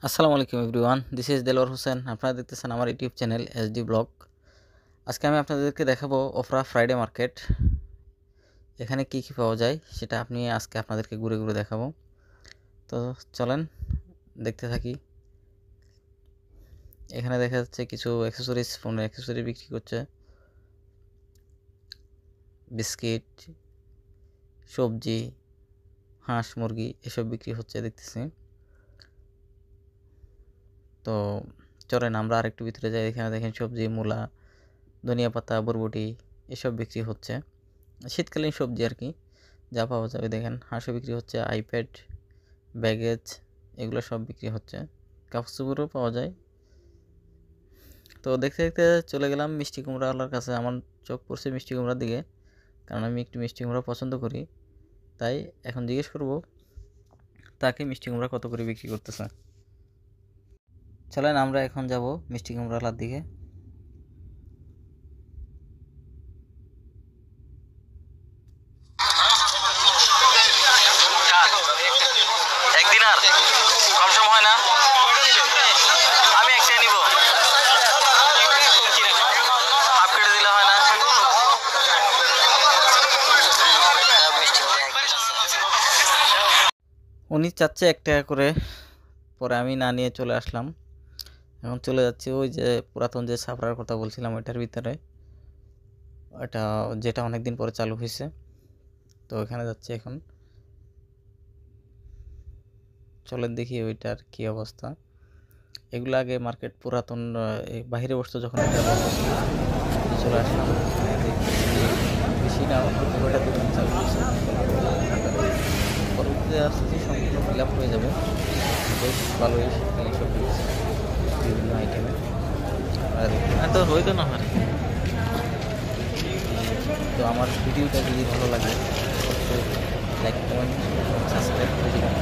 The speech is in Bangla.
আসসালামু আলাইকুম everyone, this is Delwar Hossain. আপনারা দেখতেছেন আমার ইউটিউব চ্যানেল এসডি ব্লগ। আজকে আমি আপনাদেরকে দেখাবো ওফরা ফ্রাইডে মার্কেট। এখানে কি কি পাওয়া যায় সেটা আজকে আপনাদেরকে ঘুরে ঘুরে দেখাবো। তো চলেন দেখতে থাকি। এখানে দেখা যাচ্ছে কিছু অ্যাক্সেসরিজ, ফোনের অ্যাক্সেসরি বিক্রি করছে, বিস্কিট, সবজি, হাঁস মুরগি এসব বিক্রি হচ্ছে দেখতেছি। তো চলেন আমরা আরেকটু ভিতরে যাই। এখানে দেখেন সবজি, মূলা, ধনিয়া পাতা, বরবটি এসব বিক্রি হচ্ছে। শীতকালীন সবজি আর কি, যা পাওয়া যাবে। দেখেন হাঁসও বিক্রি হচ্ছে, আইপ্যাড, ব্যাগেজ এগুলো সব বিক্রি হচ্ছে। কাপড় চোপড়ও পাওয়া যায়। তো দেখতে দেখতে চলে গেলাম মিষ্টি কুমড়াওয়ালার কাছে। আমার চোখ পড়ছে মিষ্টি কুমড়ার দিকে, কারণ আমি একটু মিষ্টি কুমড়া পছন্দ করি। তাই এখন জিজ্ঞেস করব তাকে মিষ্টি কুমড়া কত করে বিক্রি করতেছে। চলেন আমরা এখন যাব মিষ্টি কুমড়াওয়ালার দিকে। একদিন আর কম সম হয় না। আমি একটাই নিব, হাফ কেটে দিলে হয় না। উনি চাচ্ছে 1 টাকা করে, পরে আমি না নিয়ে চলে আসলাম। এখন চলে যাচ্ছি ওই যে পুরাতন যে ছাপড়ার কথা বলছিলাম ওইটার ভিতরে, ওটা যেটা অনেকদিন পরে চালু হয়েছে। তো ওখানে যাচ্ছি এখন। চলেন দেখি ওইটার কি অবস্থা। এগুলো আগে মার্কেট পুরাতন, বাহিরে বসতো যখন এটা বসতো, চলে আসলাম। বেশি না, ওইটা দোকান চালু হয়েছে। পরবর্তীতে আসছি সম্পূর্ণ ফিল আপ হয়ে যাবে। বেশ ভালোই শীতকালীন সব বিভিন্ন আইটেমের। আর তো হইতো না হয়। তো আমার ভিডিওটা যদি ভালো লাগে অবশ্যই লাইক, কমেন্ট, সাবস্ক্রাইব করে দিবেন।